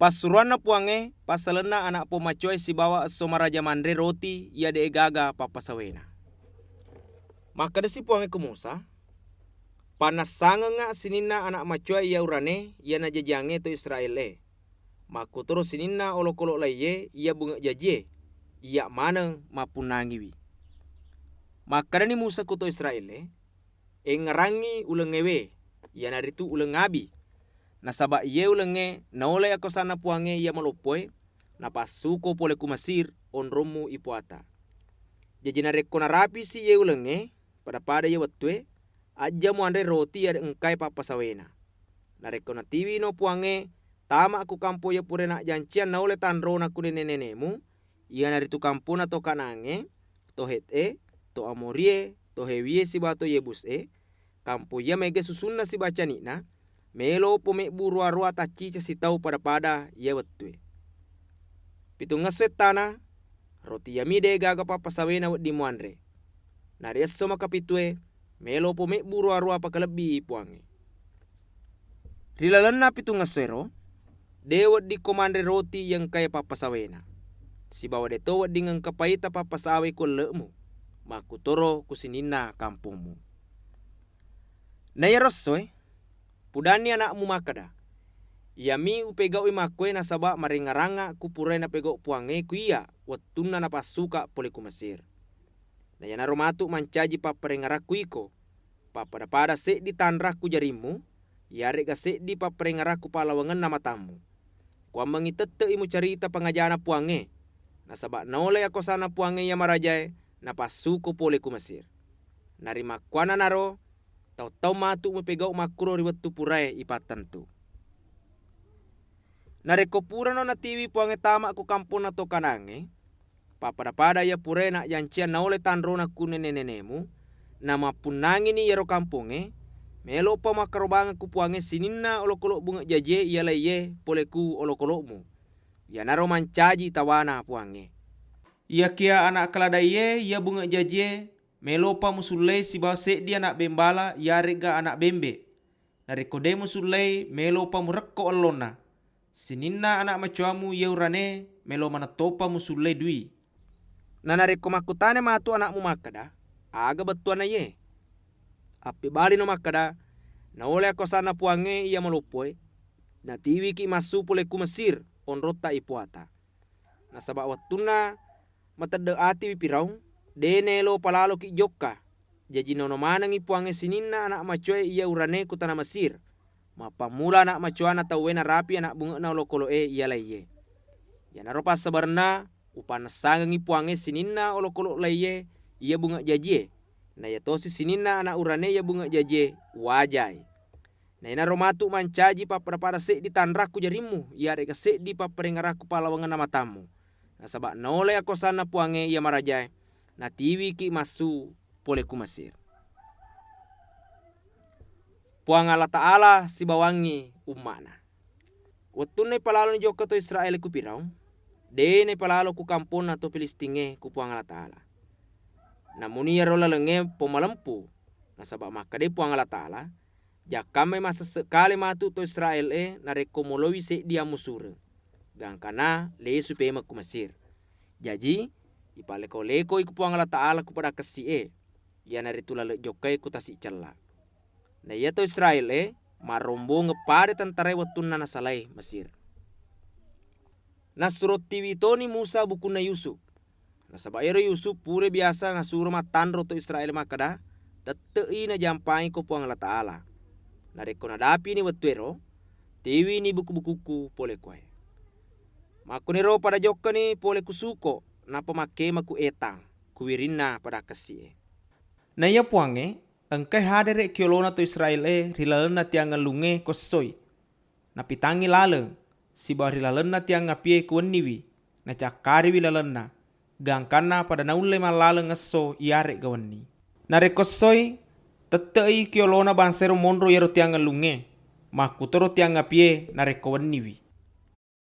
Pasuruan na puange, pasalena anak pomacoy si bawa soma raja mandre roti, ia de gaga papasawena. Maka si puange kumusa, panasanga nga sinina anak macoy ia urane, ia na jajange to Israel Makutoro sinina olokolo laye, ia bunga jaje, ia mana mapunangiwi. Maka ni Musa kuto Israel ngarangi ulengewe, ia naritu ulengabi. Nasaba iye ulenge naole ako sana puange ia malopoy na pasuko pole ku Mesir onromu ipuata. Jadi nareko narapi si iye ulenge pada iye watwe aja mu andre roti ya engkai papasawena. Nareko na tiwi no puange tama aku kampo ya pure na jancian naole tanro na kunenenemu ia naritu kampuna to kanange to hete to amorie to hewie si bato yebus kampo ia mege susunna si bacanina melo pome burua-rua taci si tau pada ia wetue. Pitunga setana roti yami de gaga papasawena di muandre. Narias soma kapitue melo pome burua-rua pakalebi puange. Rilalana pitunga sero dewa di komandre roti yang kaya papasawena. Si bawa deto di ngang kapaita papasawe ko lemu. Makutoro kusinina kampungmu. Naya rosoy pudani anakmu makada. Yami upegau imakwe nasaba marengaranga kupure na pegau puange kuia watuna na pasuka pole ku Mesir. Na yana romatu mancaji paparengaraku iko. Papada se di tanraku jarimu, yare ga se di paparengaraku palawangan na matamu. Kwa mangitete imu carita pangajana puange. Nasaba naole ako sana puange ya marajay na pasuko pole ku Mesir. Narima kwana naro tau matu mepegau makuro riwat tu purai ipatantu. Nareko pura no natiwi puange tama ku kampung na to kanange. Papada ya pure na yancian naole tanro na kunenenemu. Nama punangi ni yero kampunge. Melo pa makarobanga ku puange sinina olokolo bunga jaje iala ye poleku olokolo mu. Ya naro mancaji tawana puange. Ia kia anak kaladaye ia bunga jaje. Melopa musulei si base dia anak bembala yarega anak bembe. Narikode musulei melopa murekko alona. Sinina anak macuamu yeurane melo manatopa musulei dui. Nanariko makutane matu anakmu makada. Aga batuana ye. Api bali no makada. Na ole ako sana puange ia malupoi. Na tiwi ki masu pole ku Mesir onrota ipuata. Nasaba watuna matade ati pipiraung. Denelo palalo ki joka. Jadi nono manang ipuange sinina anak macoy ia urane ku tanah Mesir. Mapamula anak macoana tauwena rapi anak bunga na olokolo ia laiye. Ya naropa sabarna upanasangang ipuange sinina olokolo laiye ia bunga jaje. Na ya tosi sinina anak urane ia bunga jaje wajai. Na ina romatu mancaji papada se di tanraku jarimu ia reka se di paparengaraku palawangan na matamu. Nasaba naole ako sana puange ia marajai. Na tiwi ki masu pole ku Mesir. Puang Allah Ta'ala si bawangi umana. Watun na palalo ni Joka to Israel ku pirau. De na palalo ku kampon na to Filistinge ku puang Allah Ta'ala. Namun iya rola lenge pomalampu. Nasaba maka de puang Allah Ta'ala. Jakame masa sekali matu to Israel na rekomolowi se dia musure. Gangkana le supema ku Mesir. Jadi ipaleko-leko iku puang Allah Ta'ala kepada kasi ia naritula le jokai ku tasi cella. Na ia to Israel marombo ngepare tentara watun na nasalai Mesir. Nasurot tiwitoni Musa bukuna Yusuf. Nasabairo Yusuf pure biasa ngasuro matanro to Israel makada tetei na jampai ko puang Allah Ta'ala. Nareko nadapi ni watuero tiwi ni buku-bukuku pole koe. Makunero pada joka ni pole kusuko. Napa make maku etang kuwirina pada kasi. Na ia puange engkai hadere kiolona to Israel rilalena tiang lunge kosoi. Na pitangi laleng si bah rilalena tiang ngapie kuweniwi na cakari wilalena gangkana pada naule malaleng ngeso iare gaweni. Na rekosoi tetei kiolona bansero monro yero tiang lunge makutoro tiang ngapie na rekoweniwi.